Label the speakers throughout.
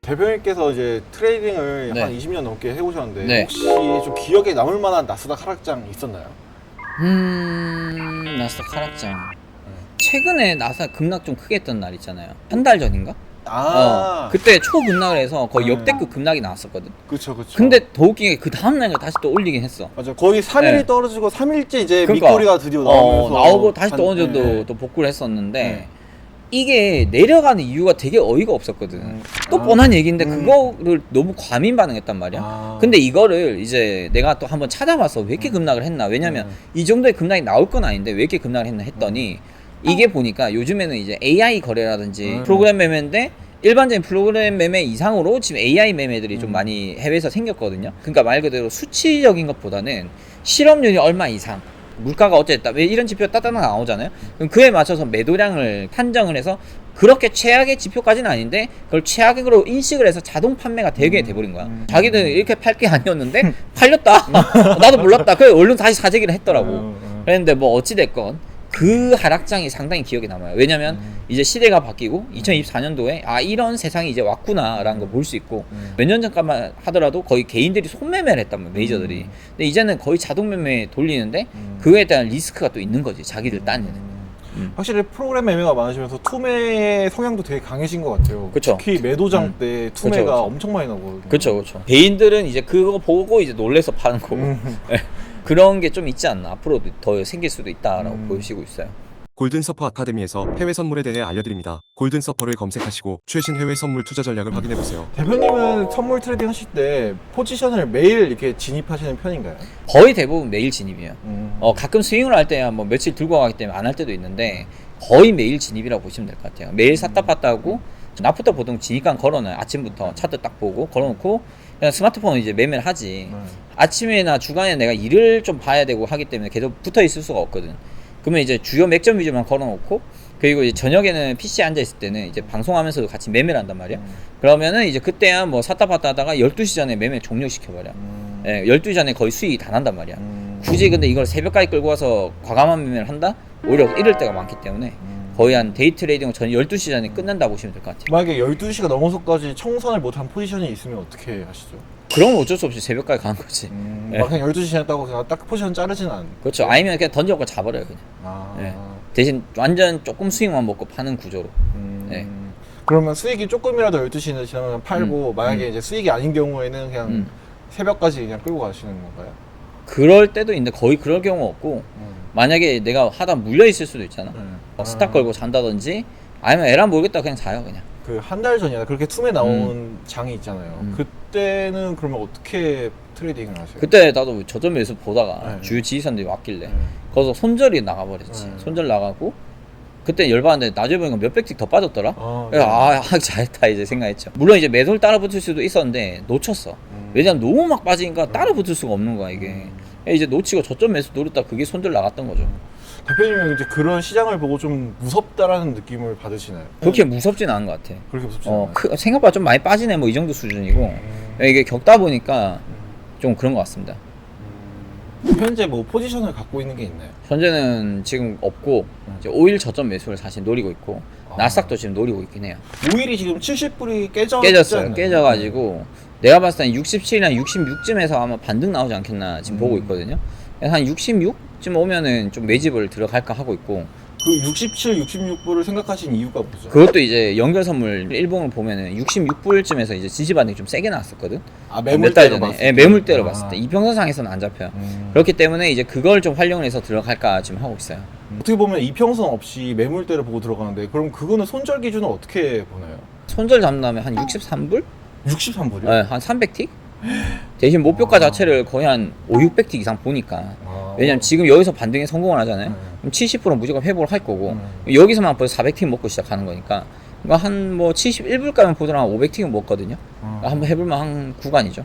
Speaker 1: 대표님께서 이제 트레이딩을
Speaker 2: 네.
Speaker 1: 한 20년 넘게 해오셨는데
Speaker 2: 네.
Speaker 1: 혹시 좀 기억에 남을 만한 나스닥 하락장 있었나요?
Speaker 2: 나스닥 하락장. 최근에 나스닥 급락 좀 크게 했던 날 있잖아요. 한 달 전인가? 그때 초급락을 해서 거의 역대급 급락이 나왔었거든.
Speaker 1: 그쵸.
Speaker 2: 근데 더 웃긴 게 그 다음날 다시 또 올리긴 했어.
Speaker 1: 맞아. 거의 3일이
Speaker 2: 네.
Speaker 1: 떨어지고 3일째 이제
Speaker 2: 그러니까,
Speaker 1: 밑꼬리가 드디어 나오면서
Speaker 2: 나오고 다시 또 어느 정도
Speaker 1: 네.
Speaker 2: 또 복구를 했었는데
Speaker 1: 네.
Speaker 2: 이게 내려가는 이유가 되게 어이가 없었거든. 또 뻔한 얘기인데 그거를 너무 과민 반응했단 말이야. 근데 이거를 이제 내가 또 한번 찾아봐서 왜 이렇게 급락을 했나. 왜냐면 이 정도의 급락이 나올 건 아닌데 왜 이렇게 급락을 했나 했더니 이게 보니까 요즘에는 이제 AI 거래라든지 프로그램 매매인데 일반적인 프로그램 매매 이상으로 지금 AI 매매들이 좀 많이 해외에서 생겼거든요. 그러니까 말 그대로 수치적인 것보다는 실업률이 얼마 이상, 물가가 어쨌다, 왜 이런 지표가 따따닥 나오잖아요. 그럼 그에 맞춰서 매도량을 판정을 해서 그렇게 최악의 지표까지는 아닌데 그걸 최악으로 인식을 해서 자동 판매가 되게 돼버린 거야. 자기들 이렇게 팔 게 아니었는데 팔렸다. 나도 몰랐다. 그래 얼른 다시 사재기를 했더라고. 그랬는데 뭐 어찌됐건 그 하락장이 상당히 기억에 남아요. 왜냐면 이제 시대가 바뀌고 2024년도에 아 이런 세상이 이제 왔구나 라는 걸 볼 수 있고 몇 년 전까만 하더라도 거의 개인들이 손매매를 했단 말이야, 메이저들이. 근데 이제는 거의 자동 매매 돌리는데 그거에 대한 리스크가 또 있는 거지, 자기들 딴에는.
Speaker 1: 확실히 프로그램 매매가 많으시면서 투매의 성향도 되게 강해진 것 같아요.
Speaker 2: 그쵸.
Speaker 1: 특히 매도장 때 투매가
Speaker 2: 그쵸.
Speaker 1: 엄청 많이 나거든요.
Speaker 2: 그렇죠. 개인들은 이제 그거 보고 이제 놀래서 파는 거고 네. 그런 게 좀 있지 않나. 앞으로도 더 생길 수도 있다라고 보여지고 있어요.
Speaker 3: 골든서퍼 아카데미에서 해외 선물에 대해 알려드립니다. 골든서퍼를 검색하시고 최신 해외 선물 투자 전략을 확인해보세요.
Speaker 1: 대표님은 선물 트레이딩 하실 때 포지션을 매일 이렇게 진입하시는 편인가요?
Speaker 2: 거의 대부분 매일 진입이에요. 가끔 스윙을 할 때 뭐 며칠 들고 가기 때문에 안 할 때도 있는데 거의 매일 진입이라고 보시면 될 것 같아요. 매일 샀다 팠다 하고 나부터 보통 진입간 걸어놔요. 아침부터 차트 딱 보고 걸어놓고 그냥 스마트폰은 이제 매매를 하지. 아침에나 주간에 내가 일을 좀 봐야 되고 하기 때문에 계속 붙어 있을 수가 없거든. 그러면 이제 주요 맥점 위주만 걸어놓고 그리고 이제 저녁에는 PC에 앉아있을 때는 이제 방송하면서도 같이 매매를 한단 말이야. 그러면은 이제 그때야 뭐 샀다 팠다 하다가 12시 전에 매매 종료시켜버려. 12시 전에 거의 수익이 다 난단 말이야. 굳이 근데 이걸 새벽까지 끌고 와서 과감한 매매를 한다? 오히려 이럴 때가 많기 때문에 거의 한 데이 트레이딩은 전 12시 전에 끝난다 보시면 될 것 같아요.
Speaker 1: 만약에 12시가 넘어서까지 청산을 못한 포지션이 있으면 어떻게 하시죠?
Speaker 2: 그러면 어쩔 수 없이 새벽까지 가는 거지.
Speaker 1: 막 그냥 12시 지났다고 그냥 딱 포지션 자르진 않는.
Speaker 2: 그렇죠. 아니면 그냥 던져갖고 잡아버려요 그냥. 네. 대신 완전 조금 수익만 먹고 파는 구조로. 네.
Speaker 1: 그러면 수익이 조금이라도 12시는 지나면 팔고 만약에 이제 수익이 아닌 경우에는 그냥 새벽까지 그냥 끌고 가시는 건가요?
Speaker 2: 그럴 때도 있는데 거의 그럴 경우 없고 만약에 내가 하다 물려 있을 수도 있잖아. 스탑 걸고 잔다든지 아니면 에라 모르겠다 그냥 자요 그냥.
Speaker 1: 그 한 달 전이나 그렇게 툼에 나온 장이 있잖아요. 그때는 그러면 어떻게 트레이딩을 하세요?
Speaker 2: 그때 나도 저점 매수 보다가
Speaker 1: 네.
Speaker 2: 주요 지지선들이 왔길래 거기서 손절이 나가버렸지. 손절 나가고 그때 열받았는데 나중에 보니까 몇백 틱 더 빠졌더라. 하기 잘했다 이제 생각했죠. 물론 이제 매도를 따라 붙을 수도 있었는데 놓쳤어. 왜냐면 너무 막 빠지니까 따라 붙을 수가 없는 거야 이게. 이제 놓치고 저점 매수 노렸다 그게 손절 나갔던 거죠.
Speaker 1: 대표님은 이제 그런 시장을 보고 좀 무섭다라는 느낌을 받으시나요?
Speaker 2: 그렇게 무섭진 않은 것 같아.
Speaker 1: 그렇게 무섭지 않아요?
Speaker 2: 생각보다 좀 많이 빠지네 뭐 이 정도 수준이고 이게 겪다 보니까 좀 그런 것 같습니다.
Speaker 1: 현재 뭐 포지션을 갖고 있는 게 있나요?
Speaker 2: 현재는 지금 없고 이제 5일 저점 매수를 사실 노리고 있고 나스닥도 지금 노리고 있긴 해요.
Speaker 1: 오일이 지금 70불이
Speaker 2: 깨졌어요. 깨져가지고 내가 봤을 땐 67이나 66쯤에서 아마 반등 나오지 않겠나 지금 보고 있거든요. 그래서 한 66쯤 오면은 좀 매집을 들어갈까 하고 있고.
Speaker 1: 그 67, 66불을 생각하신 이유가 뭐죠?
Speaker 2: 그것도 이제 연결 선물 일봉을 보면은 66불쯤에서 이제 지지 반등이 좀 세게 나왔었거든.
Speaker 1: 매물대로 봤을 때.
Speaker 2: 매물대로 봤을 때 이평선상에서는 안 잡혀요. 그렇기 때문에 이제 그걸 좀 활용을 해서 들어갈까 지금 하고 있어요.
Speaker 1: 어떻게 보면 이평선 없이 매물대를 보고 들어가는데 그럼 그거는 손절 기준은 어떻게 보나요?
Speaker 2: 손절 잡는다면 한 63불?
Speaker 1: 63불이요?
Speaker 2: 네, 한 300틱? 대신 목표가 자체를 거의 한 5, 600틱 이상 보니까. 왜냐면 지금 여기서 반등에 성공을 하잖아요. 그럼 70%는 무조건 회복을 할 거고 여기서만 벌써 400틱 먹고 시작하는 거니까. 그러니까 한 뭐 71불까지는 보더라도 한 500틱은 먹거든요. 그러니까 한번 해볼만 한 구간이죠.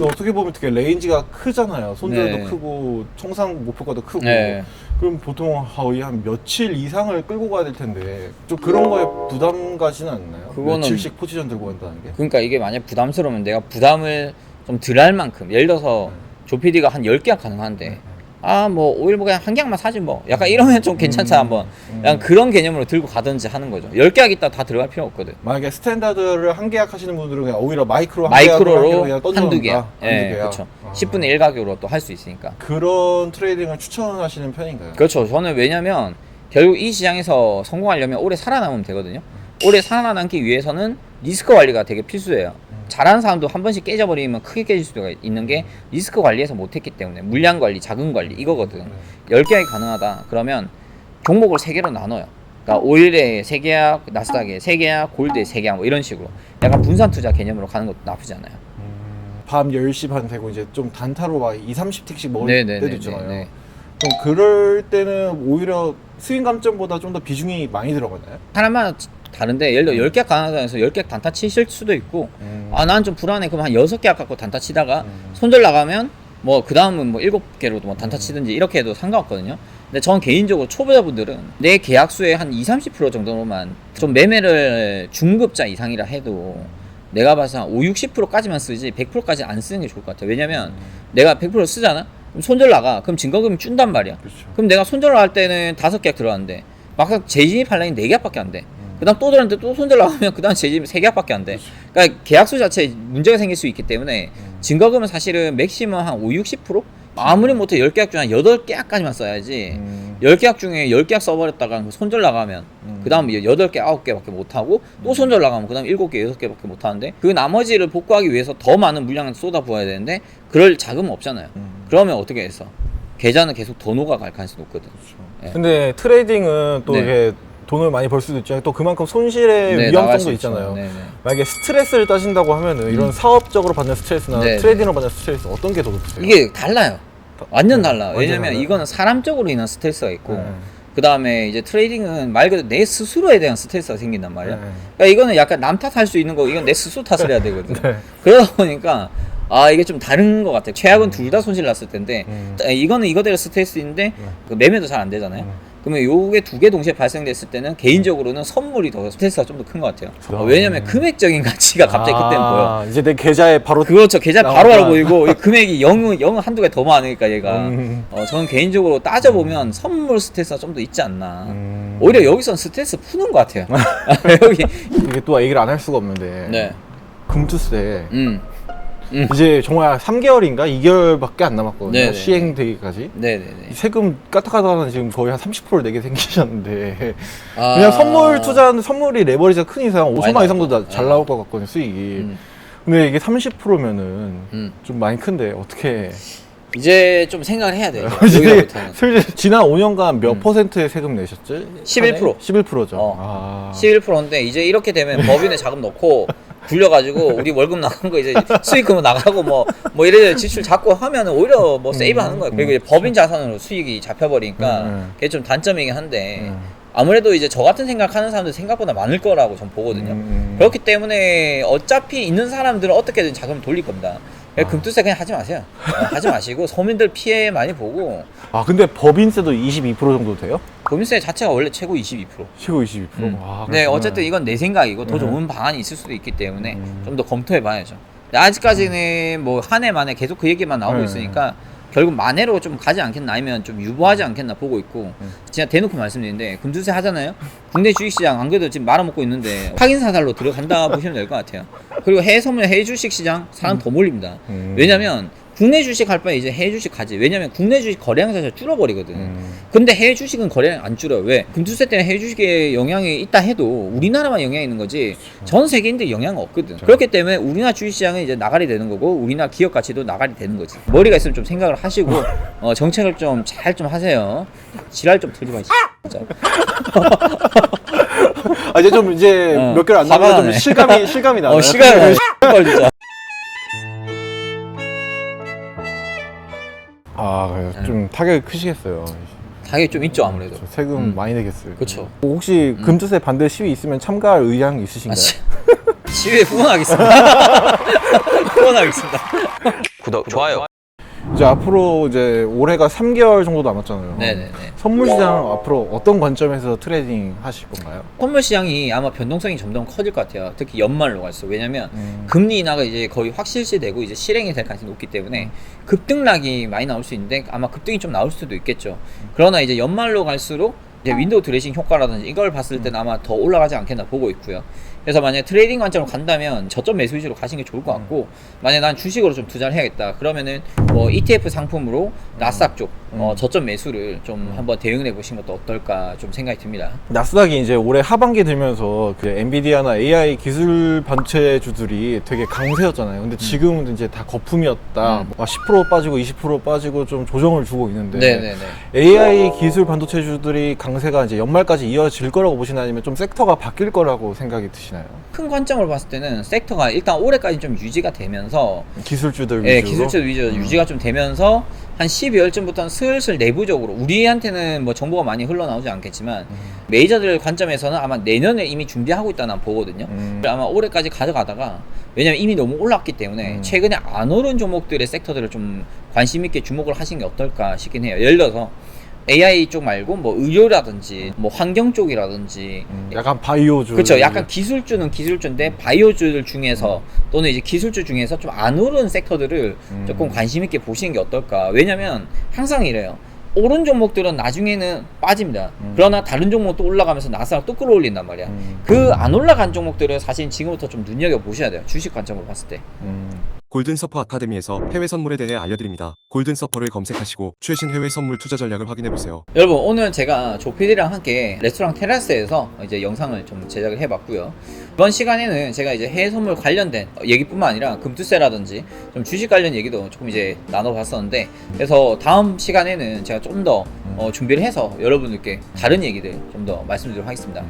Speaker 1: 어떻게 보면 되게 레인지가 크잖아요. 손절도
Speaker 2: 네.
Speaker 1: 크고 청산 목표가도 크고.
Speaker 2: 네.
Speaker 1: 그럼 보통 거의 한 며칠 이상을 끌고 가야 될 텐데 좀 그런 거에 부담 가지는 않나요?
Speaker 2: 그거는-
Speaker 1: 며칠씩 포지션 들고 간다는 게?
Speaker 2: 그러니까 이게 만약 부담스러우면 내가 부담을 좀 덜 할 만큼 예를 들어서 조PD가 한 10계약 가능한데 아 뭐 오일 뭐 그냥 한 개만 사지 뭐 약간 이러면 좀 괜찮다 한번 약간 그런 개념으로 들고 가든지 하는 거죠. 10계약 있다 다 들어갈 필요 없거든.
Speaker 1: 만약에 스탠다드를 한 계약 하시는 분들은 그냥 오히려 마이크로로
Speaker 2: 마이크로로 한두
Speaker 1: 던져놓는다.
Speaker 2: 계약. 예, 그렇죠. 10분의 1 가격으로 또 할 수 있으니까.
Speaker 1: 그런 트레이딩을 추천하시는 편인가요?
Speaker 2: 그렇죠. 저는 왜냐면 결국 이 시장에서 성공하려면 오래 살아남으면 되거든요. 오래 살아남기 위해서는 리스크 관리가 되게 필수예요. 잘하는 사람도 한 번씩 깨져버리면 크게 깨질 수가 있는 게 리스크 관리에서 못했기 때문에 물량 관리, 자금 관리 이거거든. 10계약이 가능하다. 그러면 종목을 3개로 나눠요. 그러니까 오일에 3계약, 나스닥에 3계약, 골드에 3계약 뭐 이런 식으로 약간 분산 투자 개념으로 가는 것도 나쁘지 않아요.
Speaker 1: 밤 10시 반 되고 이제 좀 단타로 막 2, 30틱씩 먹을 때도 있잖아요.
Speaker 2: 네.
Speaker 1: 그럼 그럴 때는 오히려 스윙 감점보다 좀 더 비중이 많이 들어가나요?
Speaker 2: 사람마다 다른데 예를 들어 10계약 가능하다 해서 10계약 단타 치실 수도 있고 아 난 좀 불안해 그럼 한 6계약 갖고 단타 치다가 손절 나가면 뭐 그 다음은 뭐 7개로도 뭐 단타 치든지 이렇게 해도 상관없거든요. 근데 전 개인적으로 초보자분들은 내 계약수의 한 20-30% 정도로만 좀 매매를 중급자 이상이라 해도 내가 봐서 한 5-60%까지만 쓰지 100%까지 안 쓰는 게 좋을 것 같아요. 왜냐면 내가 100% 쓰잖아? 그럼 손절 나가. 그럼 증거금이 준단 말이야.
Speaker 1: 그렇죠.
Speaker 2: 그럼 내가 손절 할 때는 5계약 들어갔는데 막상 재진입할 라인 4계약밖에 안 돼. 그 다음 또 들었는데 또 손절 나가면 그 다음 재진입 3계약밖에 안 돼. 그러니까 계약수 자체에 문제가 생길 수 있기 때문에 증거금은 사실은 맥시멈 한 5-60%? 아무리 못해 10계약 중에 한 8계약까지만 써야지 10계약 중에 10계약 써버렸다가 손절 나가면 그 다음 8개, 9개밖에 못하고 또 손절 나가면 그 다음 7개, 6개밖에 못하는데 그 나머지를 복구하기 위해서 더 많은 물량을 쏟아부어야 되는데 그럴 자금은 없잖아요. 그러면 어떻게 해서 계좌는 계속 더 녹아갈 가능성이 높거든. 예.
Speaker 1: 근데 트레이딩은 또
Speaker 2: 네.
Speaker 1: 이게 돈을 많이 벌 수도 있지만 또 그만큼 손실의
Speaker 2: 네, 나갈
Speaker 1: 위험성도
Speaker 2: 수
Speaker 1: 있잖아요.
Speaker 2: 있죠. 네네.
Speaker 1: 만약에 스트레스를 따진다고 하면은 이런 사업적으로 받는 스트레스나
Speaker 2: 네네.
Speaker 1: 트레이딩으로 받는 스트레스 어떤 게 더 높으세요?
Speaker 2: 이게 달라요. 완전
Speaker 1: 네,
Speaker 2: 달라.
Speaker 1: 완전
Speaker 2: 왜냐면
Speaker 1: 달라요.
Speaker 2: 이거는 사람적으로 인한 스트레스가 있고
Speaker 1: 네.
Speaker 2: 그 다음에 이제 트레이딩은 말 그대로 내 스스로에 대한 스트레스가 생긴단 말이야.
Speaker 1: 네.
Speaker 2: 그러니까 이거는 약간 남 탓할 수 있는 거 이건 내 스스로 탓을 해야 되거든.
Speaker 1: 네.
Speaker 2: 그러다 보니까 아 이게 좀 다른 것 같아요. 최악은 둘 다 손실 났을 텐데 이거는 이거대로 스트레스인데 그 매매도 잘 안 되잖아요. 그러면 요게 2개 동시에 발생됐을 때는 개인적으로는 선물이 더 스트레스가 좀 더 큰 것 같아요. 왜냐면 금액적인 가치가 갑자기 그때는 보여.
Speaker 1: 이제 내 계좌에 바로
Speaker 2: 그렇죠. 계좌
Speaker 1: 나오니까.
Speaker 2: 바로 보이고 이 금액이 0은 한두 개 더 많으니까 얘가 저는 개인적으로 따져보면 선물 스트레스가 좀 더 있지 않나. 오히려 여기선 스트레스 푸는 것 같아요. 여기
Speaker 1: 이게 또 얘기를 안 할 수가 없는데
Speaker 2: 네.
Speaker 1: 금투세
Speaker 2: 음.
Speaker 1: 이제 정말 3개월인가 2개월밖에 안 남았거든요.
Speaker 2: 네네.
Speaker 1: 시행되기까지.
Speaker 2: 네네네.
Speaker 1: 세금 까딱하다가 지금 거의 한 30%를 내게 생기셨는데
Speaker 2: 아.
Speaker 1: 그냥 선물 투자하는 선물이 레버리지가 큰 이상 5천만
Speaker 2: 많이
Speaker 1: 이상도
Speaker 2: 나왔죠.
Speaker 1: 잘 나올 것 같거든요, 수익이. 근데 이게 30%면은 좀 많이 큰데 어떻게
Speaker 2: 이제 좀 생각을 해야 돼요.
Speaker 1: 이제
Speaker 2: 여기서부터는.
Speaker 1: 실제 지난 5년간 몇 퍼센트의 세금 내셨죠?
Speaker 2: 11%.
Speaker 1: 11%죠.
Speaker 2: 11%인데 이제 이렇게 되면 법인에 자금 넣고 굴려가지고 우리 월급 나간 거 이제 수익금은 나가고 뭐 이래저래 지출 자꾸 하면 오히려 뭐 세이브하는 거예요. 그리고 이제 법인 자산으로 수익이 잡혀버리니까 그게 좀 단점이긴 한데 아무래도 이제 저 같은 생각하는 사람들 생각보다 많을 거라고 전 보거든요. 그렇기 때문에 어차피 있는 사람들은 어떻게든 자금을 돌릴 겁니다. 금투세 그냥 하지 마세요. 하지 마시고 서민들 피해 많이 보고.
Speaker 1: 근데 법인세도 22% 정도 돼요?
Speaker 2: 법인세 자체가 원래 최고 22%.
Speaker 1: 최고 22%?
Speaker 2: 네, 어쨌든 이건 내 생각이고 더 좋은 방안이 있을 수도 있기 때문에 좀 더 검토해 봐야죠. 아직까지는 뭐 한 해 만에 계속 그 얘기만 나오고 있으니까 결국 만회로 좀 가지 않겠나 아니면 좀 유보하지 않겠나 보고 있고 진짜 대놓고 말씀드리는데 금투세 하잖아요. 국내 주식시장 안 그래도 지금 말아먹고 있는데 확인사살로 들어간다 보시면 될 것 같아요. 그리고 해외 선물 해외 주식시장 사람 더 몰립니다. 왜냐면 국내 주식 할 바에 이제 해외 주식 가지. 왜냐면 국내 주식 거래량 자체가 줄어버리거든. 근데 해외 주식은 거래량 안 줄어요. 왜? 금투세 때문에 해외 주식에 영향이 있다 해도 우리나라만 영향이 있는 거지 전 세계인들 영향은 없거든. 그렇기 때문에 우리나라 주식시장은 이제 나가리 되는 거고 우리나라 기업 가치도 나가리 되는 거지. 머리가 있으면 좀 생각을 하시고 정책을 좀 잘 좀 하세요. 지랄 좀 들지 마. 진짜.
Speaker 1: 이제 몇 개월 안 남아서 좀 실감이 나요.
Speaker 2: 시간을 걸리자.
Speaker 1: 좀 타격이 크시겠어요.
Speaker 2: 당연히 좀 있죠 아무래도.
Speaker 1: 세금 많이 내겠어요.
Speaker 2: 그렇죠.
Speaker 1: 혹시 금투세 반대 시위 있으면 참가할 의향 있으신가요?
Speaker 2: 시위에 후원하겠습니다. 후원하겠습니다.
Speaker 4: 구독, 좋아요.
Speaker 1: 이제 앞으로 이제 올해가 3개월 정도 남았잖아요.
Speaker 2: 네네네.
Speaker 1: 선물 시장 앞으로 어떤 관점에서 트레이딩 하실 건가요?
Speaker 2: 선물 시장이 아마 변동성이 점점 커질 것 같아요. 특히 연말로 갈수록. 왜냐면 금리 인하가 이제 거의 확실시되고 이제 실행이 될 가능성이 높기 때문에 급등락이 많이 나올 수 있는데 아마 급등이 좀 나올 수도 있겠죠. 그러나 이제 연말로 갈수록 이제 윈도우 드레싱 효과라든지 이걸 봤을 때는 아마 더 올라가지 않겠나 보고 있고요. 그래서 만약에 트레이딩 관점으로 간다면 저점 매수 위주로 가시는 게 좋을 것 같고, 만약에 난 주식으로 좀 투자를 해야겠다 그러면은 뭐 ETF 상품으로 나스닥 쪽 저점 매수를 좀 한번 대응을 해보시는 것도 어떨까 좀 생각이 듭니다.
Speaker 1: 나스닥이 이제 올해 하반기 들면서 그 엔비디아나 AI 기술 반도체주들이 되게 강세였잖아요. 근데 지금은 이제 다 거품이었다. 10% 빠지고 20% 빠지고 좀 조정을 주고 있는데
Speaker 2: 네네네.
Speaker 1: AI 기술 반도체주들이 강세가 이제 연말까지 이어질 거라고 보시나요? 아니면 좀 섹터가 바뀔 거라고 생각이 드시나요?
Speaker 2: 큰 관점으로 봤을 때는 섹터가 일단 올해까지 좀 유지가 되면서
Speaker 1: 기술주들
Speaker 2: 예,
Speaker 1: 위주로?
Speaker 2: 기술주 위주로 유지가 좀 되면서 한 12월쯤부터는 슬슬 내부적으로 우리한테는 뭐 정보가 많이 흘러나오지 않겠지만 메이저들 관점에서는 아마 내년에 이미 준비하고 있다는 보거든요. 아마 올해까지 가져가다가 왜냐면 이미 너무 올랐기 때문에 최근에 안 오른 종목들의 섹터들을 좀 관심 있게 주목을 하시는 게 어떨까 싶긴 해요. 예를 들어서 AI 쪽 말고 뭐 의료라든지 뭐 환경 쪽이라든지
Speaker 1: 약간 바이오주.
Speaker 2: 그렇죠. 약간 기술주는 기술주인데 바이오주들 중에서 또는 이제 기술주 중에서 좀 안 오른 섹터들을 조금 관심 있게 보시는 게 어떨까. 왜냐면 항상 이래요. 오른 종목들은 나중에는 빠집니다. 그러나 다른 종목도 올라가면서 나스닥 또 끌어올린단 말이야. 그 안 올라간 종목들은 사실 지금부터 좀 눈여겨보셔야 돼요. 주식 관점으로 봤을 때.
Speaker 3: 골든서퍼 아카데미에서 해외 선물에 대해 알려드립니다. 골든서퍼를 검색하시고 최신 해외 선물 투자 전략을 확인해보세요.
Speaker 2: 여러분, 오늘 제가 조피디랑 함께 레스토랑 테라스에서 이제 영상을 좀 제작을 해봤고요. 이번 시간에는 제가 이제 해외 선물 관련된 얘기뿐만 아니라 금투세라든지 좀 주식 관련 얘기도 조금 이제 나눠봤었는데, 그래서 다음 시간에는 제가 좀 더 준비를 해서 여러분들께 다른 얘기들 좀 더 말씀드리도록 하겠습니다.